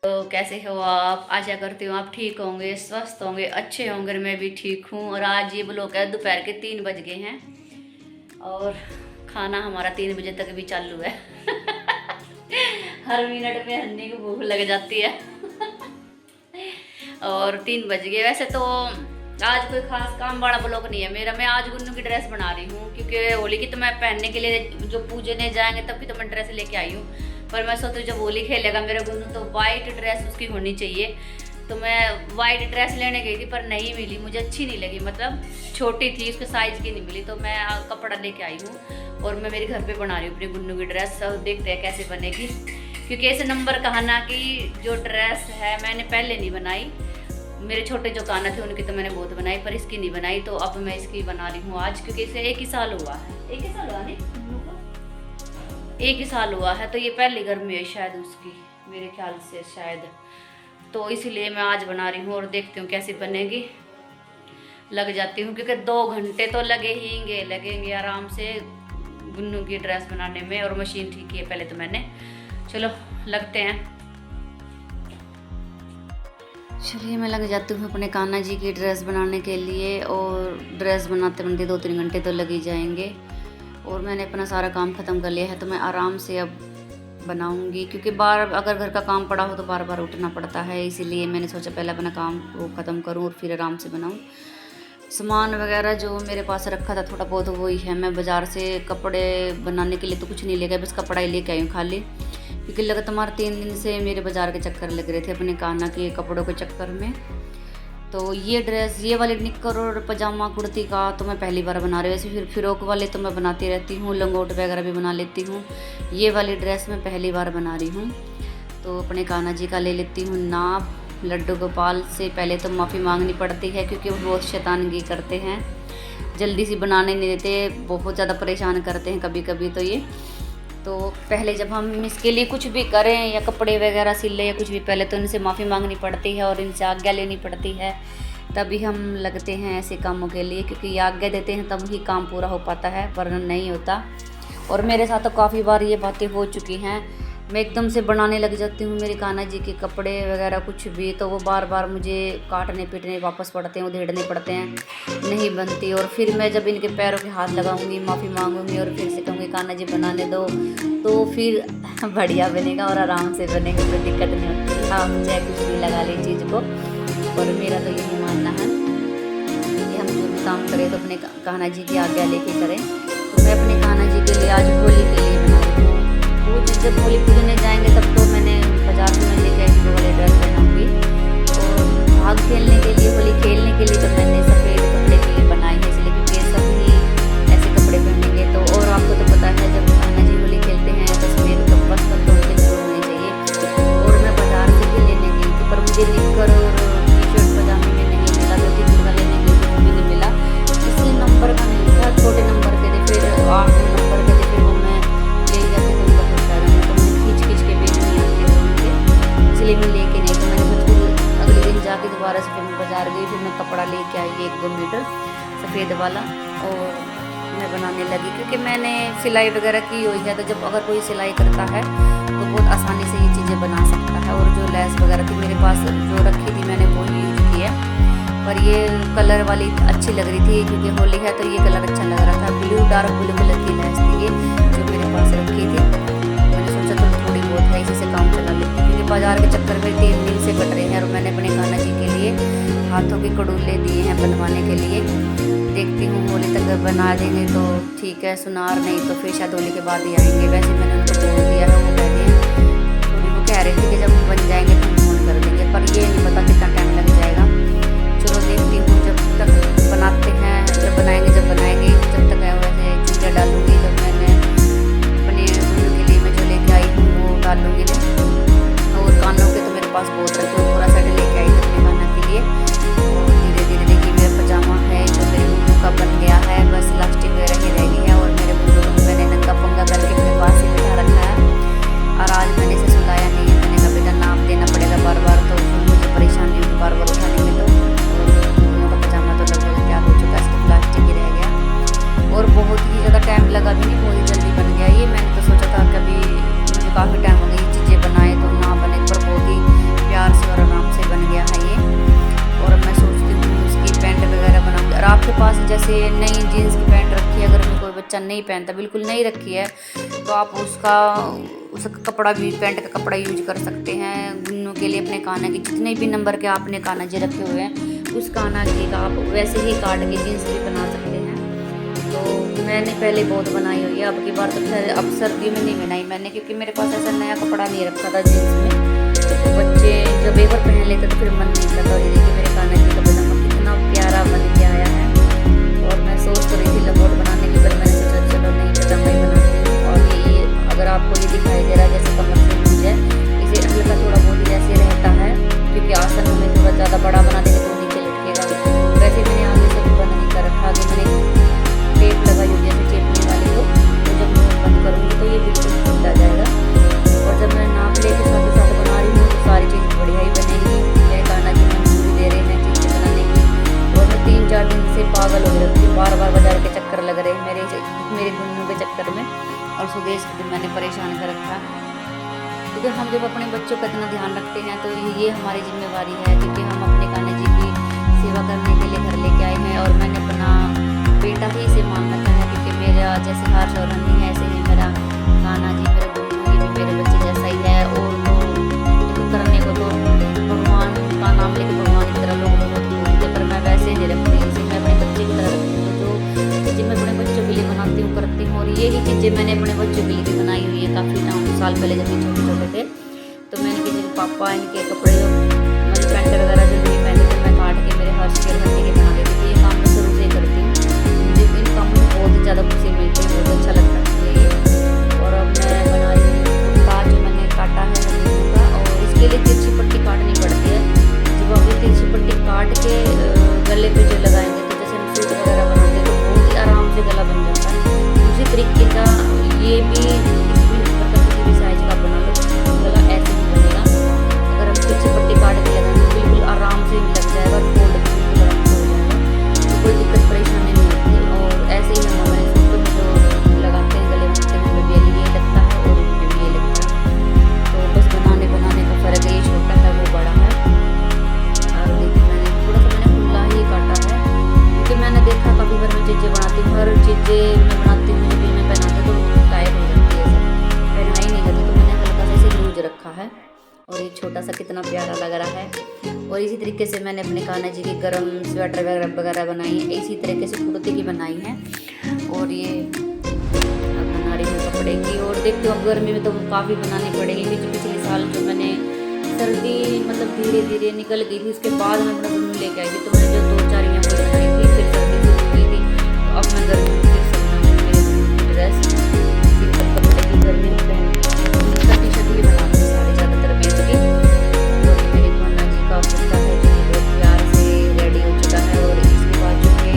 तो कैसे हो आप? आशा करती हूँ आप ठीक होंगे, स्वस्थ होंगे, अच्छे होंगे। मैं भी ठीक हूँ। और आज ये ब्लॉग है, दोपहर के 3 बज गए हैं और खाना हमारा 3 बजे तक भी चालू है। हर मिनट में हन्नी को भूख लग जाती है। और 3 बज गए। वैसे तो आज कोई खास काम वाला ब्लॉग नहीं है मेरा। मैं आज गुन्नू की ड्रेस बना रही हूँ क्योंकि होली की तो मैं पहनने के लिए, जो पूजने जाएंगे तब की तो मैं ड्रेस लेके आई हूँ। पर मैं सोचती हूँ जब होली खेलेगा मेरा गुन्नू तो वाइट ड्रेस उसकी होनी चाहिए। तो मैं वाइट ड्रेस लेने गई थी पर नहीं मिली, मुझे अच्छी नहीं लगी, मतलब छोटी थी, उसके साइज़ की नहीं मिली। तो मैं कपड़ा लेके आई हूँ और मैं मेरे घर पे बना रही हूँ अपनी गुन्नू की ड्रेस। सब देखते हैं कैसे बनेगी, क्योंकि ऐसे नंबर कहना कि जो ड्रेस है मैंने पहले नहीं बनाई। मेरे छोटे जो काना थे उनकी तो मैंने बहुत बनाई पर इसकी नहीं बनाई। तो अब मैं इसकी बना रही हूँ आज, क्योंकि इसे 1 ही साल हुआ है। 1 ही साल हुआ नहीं, 1 ही साल हुआ है। तो ये पहली गर्मी है शायद उसकी, मेरे ख्याल से शायद। तो इसीलिए मैं आज बना रही हूँ और देखती हूँ कैसी बनेगी। लग जाती हूँ क्योंकि 2 घंटे तो लगेंगे आराम से गुन्नू की ड्रेस बनाने में। और मशीन ठीक की है पहले तो मैंने। चलो लगते हैं। चलिए मैं लग जाती हूँ अपने कान्हा जी की ड्रेस बनाने के लिए। और ड्रेस बनाते बनते 2-3 घंटे तो लग ही जाएंगे। और मैंने अपना सारा काम ख़त्म कर लिया है तो मैं आराम से अब बनाऊंगी, क्योंकि अगर घर का काम पड़ा हो तो बार बार उठना पड़ता है। इसीलिए मैंने सोचा पहले अपना काम वो ख़त्म करूँ और फिर आराम से बनाऊँ। सामान वगैरह जो मेरे पास रखा था थोड़ा बहुत वही है। मैं बाज़ार से कपड़े बनाने के लिए तो कुछ नहीं ले गया, बस कपड़ा ही लेके आई हूँ खाली, क्योंकि लगातार 3 दिन से मेरे बाज़ार के चक्कर लग रहे थे अपने कान्हा के कपड़ों के चक्कर में। तो ये ड्रेस, ये वाली निक्कर और पजामा कुर्ती का तो मैं पहली बार बना रही हूँ। वैसे फिर फ्रॉक वाले तो मैं बनाती रहती हूँ, लंगोट वगैरह भी बना लेती हूँ। ये वाली ड्रेस मैं पहली बार बना रही हूँ। तो अपने कान्हा जी का ले लेती हूँ नाप। लड्डू गोपाल से पहले तो माफ़ी मांगनी पड़ती है क्योंकि वो बहुत शैतानगी करते हैं, जल्दी से बनाने नहीं देते, बहुत ज़्यादा परेशान करते हैं कभी कभी। तो पहले जब हम इसके लिए कुछ भी करें या कपड़े वगैरह सिले या कुछ भी, पहले तो इनसे माफ़ी मांगनी पड़ती है और इनसे आज्ञा लेनी पड़ती है, तभी हम लगते हैं ऐसे कामों के लिए। क्योंकि ये आज्ञा देते हैं तब ही काम पूरा हो पाता है, वरना नहीं होता। और मेरे साथ तो काफ़ी बार ये बातें हो चुकी हैं। मैं एकदम से बनाने लग जाती हूँ मेरे कान्हा जी के कपड़े वगैरह कुछ भी, तो वो बार बार मुझे काटने पीटने वापस पड़ते हैं, उधेड़ने पड़ते हैं, नहीं बनती। और फिर मैं जब इनके पैरों के हाथ लगाऊंगी, माफ़ी मांगूंगी और फिर से कहूँगी कान्हा जी बनाने दो, तो फिर बढ़िया बनेगा और आराम से बनेगा, कोई दिक्कत नहीं होती। आप चाहे कुछ भी लगा लें चीज़ को। और मेरा तो यही मानना है कि हम जो भी काम करें तो अपने कान्हा जी की आज्ञा लेके करें। तो मैं अपने कान्हा जी के लिए आज होली के लिए बना रही हूँ। वो जब होली पूजने जाएंगे तब तो मैंने बाजार से मैं लेके आई वाले ड्रेस पहनाऊँगी। और भाग खेलने के लिए, होली खेलने के लिए तो मैंने सफ़ेद कपड़े के लिए बनाई है, इसलिए क्योंकि सभी ऐसे कपड़े पहनेंगे। तो और आपको तो पता है जब कान्हा जी होली खेलते हैं तो सफ़ेद वस्त्र तो उनके जरूर होने चाहिए। और मैं बाजार से भी लेने गई थी पर मुझे निक्कर और टी-शर्ट पजामे में नहीं मिला, तो जितना का लेने गई थी वो भी नहीं मिला। इसी नंबर का नहीं था, छोटे नंबर के थे, फिर 8 नंबर के थे, फिर वो मैं ले जाती थी उनका छोटा रंग, तो मुझे खींच के बेचनी आती है उनके, इसलिए मैं लेके नहीं। तो मैंने फिर अगले दिन जाके दोबारा से फिर मैं बाजार गई, फिर मैं कपड़ा लेके आई 1-2 मीटर सफ़ेद वाला और मैं बनाने लगी। क्योंकि मैंने सिलाई वगैरह की हुई है, तो जब अगर कोई सिलाई करता है तो बहुत आसानी से ये चीज़ें बना सकता है। और जो लेस वगैरह थी मेरे पास जो रखी थी मैंने वो ही यूज किया। पर ये कलर वाली अच्छी लग रही थी क्योंकि होली है तो ये कलर अच्छा लग रहा था। ब्लू, डार्क ब्लू कलर की लेस थी ये जो मेरे पास रखी थी। मैंने सोचा तो थोड़ी बहुत है इसी से काम चला लेती, क्योंकि बाजार के चक्कर में 3 दिन से कट रहे हैं। और मैंने अपने कान्हा जी के लिए हाथों के कड़ूले दिए हैं बनवाने के लिए। देखती हूँ होली तक बना देंगे तो ठीक है, सुनार नहीं तो फिर शायद होली के बाद ही आएंगे। वैसे मैंने उनको बोल दिया है, वो कह रहे हैं, थोड़ी वो कह रही थी कि जब बन जाएंगे तो हम फोन कर देंगे, पर ये नहीं पता कितना टाइम लग जाएगा। चलो देखती हूँ जब तक बनाते हैं, जब बनाएंगे जब तक वैसे चूड़ियाँ डालूँगी। जब मैंने अपने गुन्नू के लिए मैं जो लेके आई हूँ वो डालूँगी ना। और कानों के तो मेरे पास बहुत रखे, वो पूरा सेट लेके आई थी अपने कान्हा के लिए। और धीरे धीरे देखिए मेरा पजामा है जो मेरे गुन्नू का बन गया है, बस लास्टिक वगैरह ही रह गई है। और मेरे गुन्नू को मैंने नंगा पंगा करके अपने पास ही बिठा रखा है। बच्चा नहीं पहनता, बिल्कुल नहीं रखी है, तो आप उसका कपड़ा भी, पैंट का कपड़ा यूज कर सकते हैं गुन्नों के लिए। अपने कान्हा की जितने भी नंबर के आपने कान्हा जी रखे हुए हैं, उस कान्हा जी का आप वैसे ही काट के जीन्स भी बना सकते हैं। तो मैंने पहले बहुत बनाई हुई है, अब की बार तो खैर अब सर्दियों में नहीं बनाई मैंने, क्योंकि मेरे पास ऐसा नया कपड़ा नहीं रखा था जीन्स में। तो बच्चे जब एक बार पहन लेते तो फिर मन नहीं करता। और ये देखिए मेरे कान्हा जी का पजामा कितना प्यारा बन के आया है। और मैं सोच तो रही थी लंगोट बनाने की, पर मैंने सोचा चलो नहीं, पजामा ही बनाती हूँ। और ये अगर आपको ये दिखाई दे रहा है जैसे कमर से लूज है, इसे हल्का थोड़ा बहुत ऐसे रहता है, क्योंकि आसन में थोड़ा ज़्यादा बड़ा बना देंगे तो नीचे लटकेगा। वैसे मैंने आगे से भी बंद नहीं कर रखा, आगे मैंने टेप लगाई हुई है चेपने वाली को, तो जब मैं बंद करूँगी तो ये बिल्कुल खुल आ जाएगा। और जब मैं नाप लेके साथ ही साथ बना रही हूँ तो सारी चीज़ बढ़िया ही बनेगी। मेरे कान्हा जी मंजूरी दे रहे हैं चीज़ें बनाने की। और मैं 3-4 दिन से पागल हो रही थी, बार बार बाजार के चक्कर लग रहे मेरे गुन्नू के चक्कर में। और सुदेश को भी मैंने परेशान कर रखा, क्योंकि हम जब अपने बच्चों का इतना ध्यान रखते हैं तो ये हमारी जिम्मेवारी है, क्योंकि हम अपने कान्हा जी की सेवा करने के लिए घर लेके आए हैं। और मैंने अपना बेटा ही इसे मानना चाहा, क्योंकि मेरा जैसे हर्ष और रंगी है, ऐसे ही मेरा कान्हा जी, मेरे गुन्नू ये भी मेरे बच्चे जैसा ही है। और तो करने को तो भगवान का नाम लेके भगवान की तरह लोग बहुत बोलते, पर मैं वैसे नहीं रखती इसे, मैं अपने बच्चे की तरह रखती हूँ। जो चीज़ें मैं अपने बच्चों के लिए बनाती हूँ, करती हूँ। और यही चीज़ें मैंने अपने बच्चों के लिए भी बनाई हुई है काफ़ी साल पहले, जब ये छोटे छोटे थे। तो मैंने किसी पापा इनके कपड़े मतलब पैंट वगैरह जो नहीं पहनते थे, मैं काट के मेरे हर्ष के घर के बना देती थी। ये काम मैं शुरू से ही करती हूँ, मुझे इन कामों में बहुत ही ज़्यादा खुशी मिलती है, बहुत अच्छा लगता है ये। और अब मैं बना रही हूँ कुर्ता जो मैंने काटा है रंगीनों का, और इसके लिए तिरछी पट्टी काटनी पड़ती है। जब आप ये तिरछी पट्टी काट के गले पे जो लगाएंगे, तो जैसे हम सूट वगैरह बनाते हैं तो बहुत ही आराम से गला बन जाता है। उसी तरीके का ये भी किसी भी साइज का बना लो, गला ऐसे ही बनेगा। अगर हम तिरछी पट्टी काट के लगाएंगे तो बिल्कुल आराम से लग जाएगा, और फोल्ड भी बिल्कुल आराम से हो जाएगा, तो कोई दिक्कत परेशानी नहीं होती। और ऐसे ही हम हमारे सूटों में जो लगाते हैं गले में, हमें भी ये लगता है और उनमें भी ये लगता है। तो बस बनाने का फ़र्क है, ये छोटा है वो बड़ा है। और देखिए मैंने थोड़ा सा खुला ही काटा है, क्योंकि मैंने देखा काफ़ी बार मैं चीज़ें बनाती हूँ, हर चीज़ें मैं बनाती हूँ जब भी मैं पहनाती हूँ तो टाइट हो जाती है, सब पहना ही नहीं जाती। तो मैंने हल्का सा इसे लूज रखा है। और ये छोटा सा कितना प्यारा लग रहा है। और इसी तरीके से मैंने अपने कान्हा जी की गर्म स्वेटर वगैरह बनाई है, इसी तरीके से कुर्ते की बनाई है। और ये बना रही हूँ कपड़े की। और देखते हो अब गर्मी में तो काफ़ी बनानी पड़ेगी, क्योंकि पिछले साल जो मैंने सर्दी मतलब धीरे धीरे निकल गई थी, उसके बाद मैं अपना गुन्नू लेके आई थी, तो मैंने जो 2-4 यहाँ पर बनाई थी, फिर सर्दी से हो गई थी, तो अब मैं गर्मी में फिर से बनाऊँगी मेरे ड्रेस सिंपल कपड़े की, गर्मी में पहनती हूँ। टी-शर्ट ही बनाती हूँ सारे ज़्यादातर बेसिकली। और ये मेरे कान्हा जी का कुर्ता है जो बहुत प्यार से रेडी हो चुका है। और इसके बाजू पे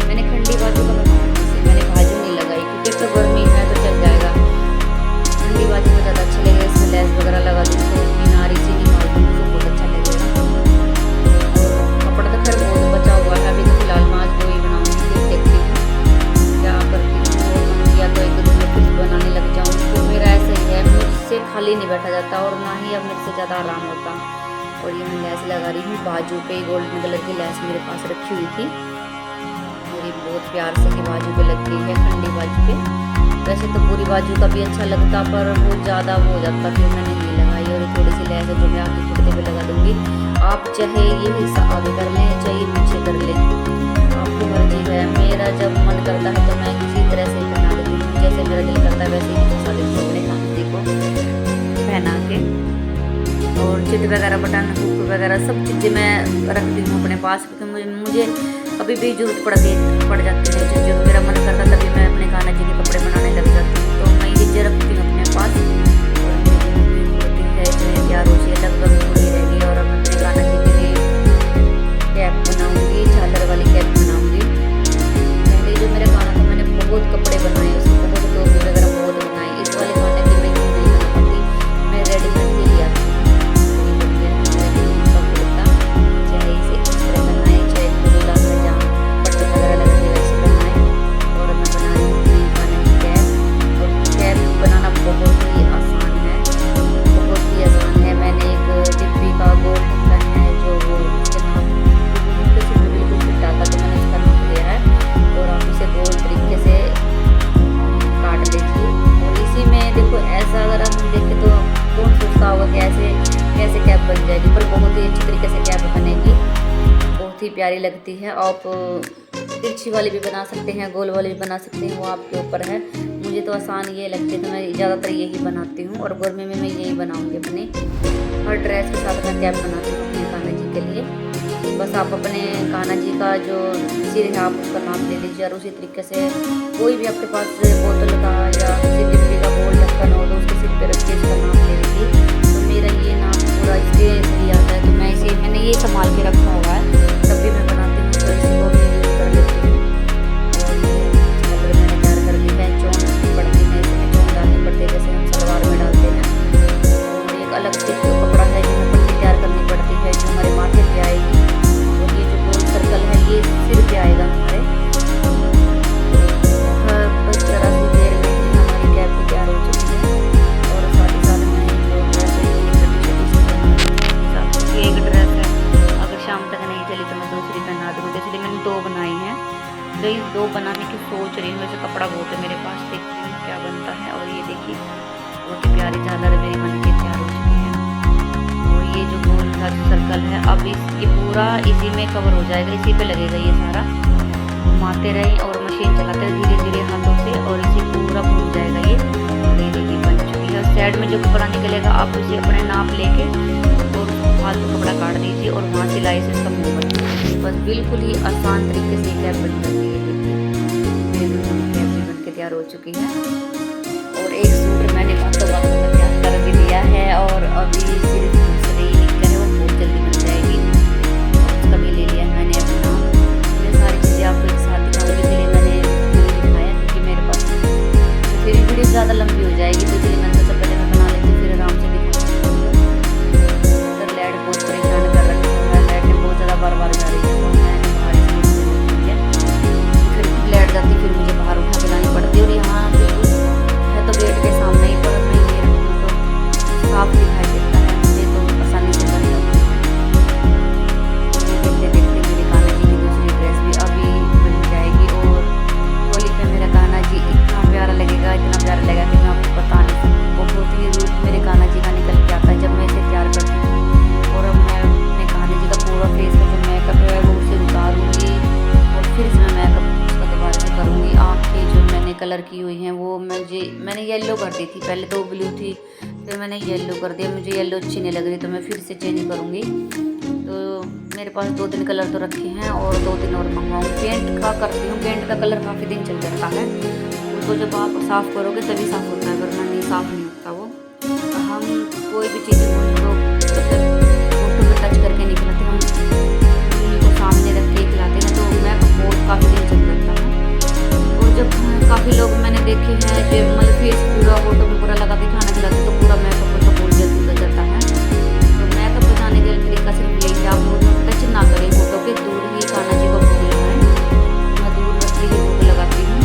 मैंने खंडी बाजू का बनाया, इसे मैंने बाजू नहीं लगाई, क्योंकि तो गर्मी है तो चल जाएगा, खंडी बाजू में ज़्यादा अच्छा लगेगा। इसमें लेस वगैरह लगा दूँ तो किनारी से निकाल दूँ तो बहुत अच्छा लगेगा। और कपड़ा तो खैर बहुत बचा हुआ है, अभी तो फिलहाल मैं आज दो ही बनाऊँगी, फिर देखती हूँ क्या करती हूँ। और मन किया तो एक दिन में फिर बनाने लग जाऊँ, तो मेरा ऐसा ही है, मुझसे खाली नहीं बैठा जाता, और ना ही अब मेरे से ज़्यादा आराम होता। और ये मैं लेस लगा रही हूँ बाजू पे, गोल्डन कलर की लेस मेरे पास रखी हुई थी, मेरी बहुत प्यार से ही बाजू पे लग गई है, खंडी बाजू पे। वैसे तो पूरी बाजू का भी अच्छा लगता, पर वो ज़्यादा वो हो जाता, फिर मैंने नहीं लगाई। और थोड़ी सी लेस जो मैं आगे कुर्ते पे लगा दूँगी, आप चाहे ये हिस्सा आगे कर लें चाहे पीछे कर लें, आपकी मर्जी है। मेरा जब मन करता है तो मैं किसी तरह से पहना देती हूँ, जैसे मेरा दिल करता है वैसे ही फंसा देती हूँ अपने कान्हा को पहना के। और चिट वगैरह, बटन, हुक वगैरह सब चीज़ें मैं रखती हूँ अपने पास, क्योंकि मुझे कभी भी जरूरत पड़ जाती है चीज़ों, मेरा मन करता तभी मैं अपने कान्हा जी के कपड़े बनाने लग जाती हूँ। तो मैं ये चीज़ें रखती हूँ अपने पास। और मेरी होती है जो है तैयार हो जाए, लगभग थोड़ी रहेगी। और अब अपने कान्हा जी के लिए कैप बनाऊँगी, झालर वाली कैप बनाऊँगी। पहले जो मेरा कान्हा था मैंने बहुत कपड़े बनाए, उसको बहुत टोपी वगैरह बहुत बनाई। इस वाले कान्हा की मैं क्यों नहीं बना पाती, मैं रेडीमेड ही लिया था, चाहे इसे इस तरह बनाए चाहे खुला सजाऊँ पट्टी वगैरह लगा के वैसे बनाए। और मैं बना रही हूँ अपने कान्हा की कैप। और कैप बनाना बहुत ही आसान है, बहुत ही आसान है। मैंने बन जाएगी, पर बहुत ही अच्छी तरीके से कैप बनेगी, बहुत ही प्यारी लगती है। आप तिरछी वाली भी बना सकते हैं, गोल वाली भी बना सकते हैं, वो आपके ऊपर है। मुझे तो आसान ये लगती है तो मैं ज़्यादातर यही बनाती हूँ, और गर्मी में मैं यही बनाऊँगी। अपने हर ड्रेस के साथ मैं कैप बनाती हूँ अपने कान्हा जी के लिए। बस आप अपने कान्हा जी का जो सिर है आप उसका नाप ले लीजिए, और उसी तरीके से कोई भी आपके पास बोतल का या किसी डिब्बी का बोल ढक्कन हो तो उसके सिर पे रख के इसका नाप ले लीजिए। तो मेरा ये नाप पूरा इसके सही आता है, तो मैंने ये संभाल के रखा हुआ है, तब भी मैं बनाती हूँ, तो इसी को भी यूज़ कर लेती हूँ। और ये चादर मैंने तैयार कर ली है, चोन पड़ती है, इसमें चोन डालनी पड़ती है जैसे हम सलवार में डालते हैं। और एक अलग से जो कपड़ा है जिसमें पट्टी तैयार करनी पड़ती है, जो हमारे माथे पे आएगी, और ये जो गोल सर्कल है ये सिर पे आएगा हमारे। बस जरा सी देर में ही हमारी कैप भी तैयार हो चुकी है। और साथ ही साथ मैं जो ड्रेस है ये एक ड्रेस है, अगर शाम तक नहीं चली तो मैं दूसरी पहना दूँगी, इसलिए मैंने 2 बनाई हैं। तो ये 2 बनाने की सोच रही हूँ, वैसे कपड़ा बहुत है मेरे पास, देखती हूँ क्या बनता है। और ये देखिए बहुत ही प्यारी झालर मेरी बन के तैयार हो चुकी है। और ये जो गोल का सर्कल है अब ये पूरा इसी में कवर हो जाएगा, इसी पे लगेगा ये सारा। घुमाते रहें और मशीन चलाते रहे धीरे धीरे हाथों से, और इसे पूरा भून जाएगा ये। ये देखिए बन चुकी है। साइड में जो कपड़ा निकलेगा आप उसे अपने नाप लेके और फालतू कपड़ा काट दीजिए, और वहाँ सिलाई से इसका मुँह बन जाएगा। बस बिल्कुल ही आसान तरीके से कैप बन जाती है। देखिए मेरी कैप भी बन के तैयार हो चुकी है। और एक सूट मैंने बातों बातों में तैयार कर भी दिया है, और अभी सिर्फ दूसरी निकल है, वो बहुत जल्दी बन जाएगी। उसका भी ले लिया मैंने अपना। ये सारी चीज़ें आपको एक साथ दिखाऊंगी, इसलिए मैंने दिखाया, क्योंकि मेरे पास फिर वीडियो ज़्यादा लंबी हो जाएगी, तो इसलिए मैंने सोचा पहले मैं बना लेती हूँ, फिर आराम से दिखाऊंगी। तो लाइट बहुत परेशान कर रखी है, लाइट बहुत ज़्यादा बार जा रही है, तो मैंने बाहर इसलिए फिर लाइट जाती, फिर मुझे बाहर उठा के लानी पड़ती है। और यहाँ बिल्कुल है तो गेट के सामने ही, पर मैं ये रखती हूँ तो साफ दिखाई देता है, मुझे तो आसानी से बन जाती है। देखते देखते मेरे कान्हा जी की दूसरी ड्रेस भी अभी बन जाएगी, और होली पे मेरा कान्हा जी इतना प्यारा लगेगा, इतना प्यारा लगेगा कि मैं आपको बता नहीं सकती। बहुत ही रूप मेरे कान्हा जी का निकल के आता है जब मैं इसे तैयार करती हूँ। और अब मैं अपने कान्हा जी का पूरा फेस का जो मेकअप है वो उसे उतारूँगी, और फिर से मैं मेकअप उसका दोबारा से करूँगी। आँखें जो मैंने कलर की हुई हैं वो मैंने येलो कर दी थी, पहले तो ब्लू थी, फिर मैंने येलो कर दिया। मुझे येलो अच्छी नहीं लग रही, तो मैं फिर से चेंज करूँगी। तो मेरे पास 2-3 कलर तो रखे हैं, और 2-3 और मंगवाऊँगी। पेंट का करती हूँ, पेंट का कलर काफ़ी दिन चल जाता है, उसको जब आप साफ़ करोगे तभी साफ़ होता है, वरना नहीं साफ़ नहीं होता वो। हम कोई भी चीज़ को फोटो पे टच करके नहीं खिलाते, हम उनको सामने रख के खिलाते हैं, तो मेकअप बहुत काफ़ी दिन चल जाता है। और जब काफ़ी लोग मैंने देखे हैं जो मतलब फेस पूरा फोटो में पूरा लगा के खाना खिलाते, तो पूरा मेकअप उनका बहुत जल्दी उतर जाता है। तो मेकअप बनाने का तरीका सिर्फ यही है, आप टच ना करें फोटो के, दूर ही कान्हा जी को भोग लगाएं। मैं दूर रख के ही भोग लगाती हूँ।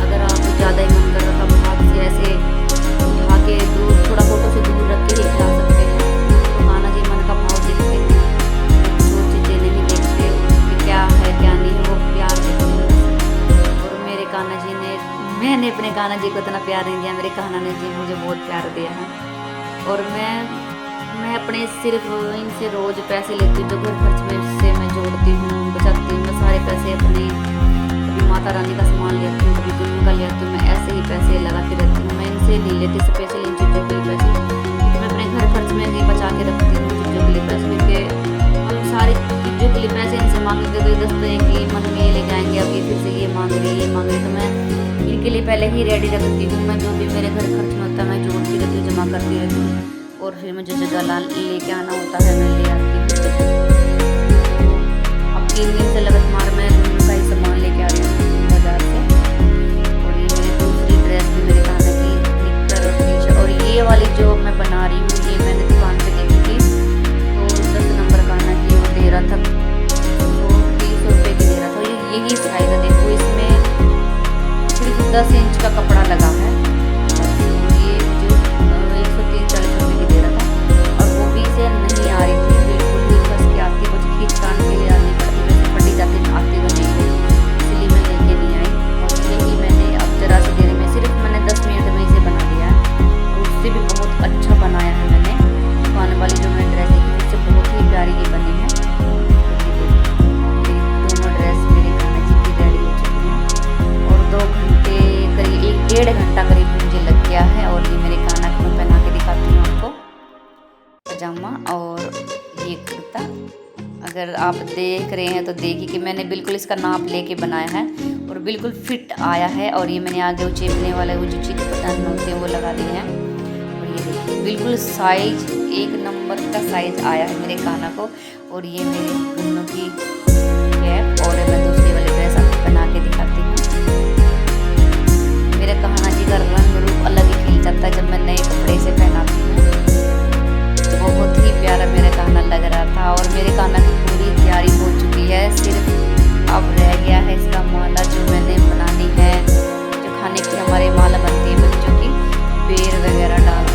अगर आप ज़्यादा ही मन कर रहा था, हाथ से ऐसे उठा के दूर थोड़ा फोटो से दूर रख के ही खिला सकते हैं, तो कान्हा जी मन का भाव देखते हैं, जो चीज़ें नहीं देखते कि क्या है क्या नहीं है, वो प्यार देखते हैं। और मेरे कान्हा जी ने, मैंने अपने कान्हा जी को इतना प्यार नहीं दिया, मेरे कान्हा जी मुझे बहुत प्यार दिया है। और मैं अपने सिर्फ इनसे रोज़ पैसे लेती हूँ, जो घर खर्च में से मैं जोड़ती हूँ, बचाती हूँ। मैं सारे पैसे अपने, कभी माता रानी का सामान लेती हूँ, कभी गुरु का लेती हूँ, मैं ऐसे ही पैसे लगाती रहती हूँ। मैं इनसे नहीं लेती स्पेशल इन चीज़ों के लिए पैसे, क्योंकि मैं अपने घर खर्च में ही बचा के रखती हूँ चीज़ों के लिए पैसे, क्योंकि हम सारी चीज़ों के लिए पैसे इनसे मांगते तो दसते हैं कि मन में ये ले जाएंगे, अब ये फिर से ये मांग रही ये मांग रही, तो मैं इनके लिए पहले ही रेडी रखती हूँ। मैं जो भी मेरे घर खर्च में होता है मैं जोड़ती रहती हूँ, जमा करती रहती हूँ, और फिर मुझे जो लेके आना होता है मैं ले आती हूँ। अब 3 दिन से लगातार मैं दोनों का ही सामान लेके आ रही हूँ बाजार से। और ये मेरी दूसरी ड्रेस भी मेरे कान्हा की निक्कर और टी-शर्ट, और ये वाली जो मैं बना रही हूँ ये मैंने दुकान पे देखी थी, तो 10 नंबर कान्हा की वो दे रहा था, तो 30 रुपये की दे रहा था। यही साइज़ है, देखो इसमें सिर्फ 10 इंच का कपड़ा लगा है, ये मुझे 130-140 रुपये की दे रहा था। और वो भी से नहीं आ रही थी, बिल्कुल ही फंस के आती, कुछ खींच तान के लिए आनी पड़ती, वैसे फटी जाती आती तो नहीं हो, इसलिए मैं लेके नहीं आई। और यही मैंने अब जरा सी देर में, सिर्फ मैंने 10 मिनट में इसे बना लिया है, और उससे भी बहुत अच्छा बनाया है मैंने। पजामा और ये कुर्ता। अगर आप देख रहे हैं तो देखिए कि मैंने बिल्कुल इसका नाप लेके बनाया है और बिल्कुल फिट आया है। और ये मैंने आगे वो चेपने वाले वो जो चिक बटन होते हैं वो लगा दिए हैं। और ये देखिए बिल्कुल साइज 1 नंबर का साइज आया है मेरे काना को। और ये मेरे दोनों की कैप और मैं दूसरी वाली ड्रेस आपको पहना के दिखाती हूँ। मेरे कान्हा जी का रंग रूप अलग ही खिल जाता है जब मैं नए कपड़े से पहनाती हूँ। बहुत ही प्यारा मेरा कान्हा लग रहा था। और मेरे कान्हा की पूरी तैयारी हो चुकी है, सिर्फ अब रह गया है इसका माला जो मैंने बनानी है। जो खाने की हमारे माला बनती है बच्चों की, बेर वगैरह डाल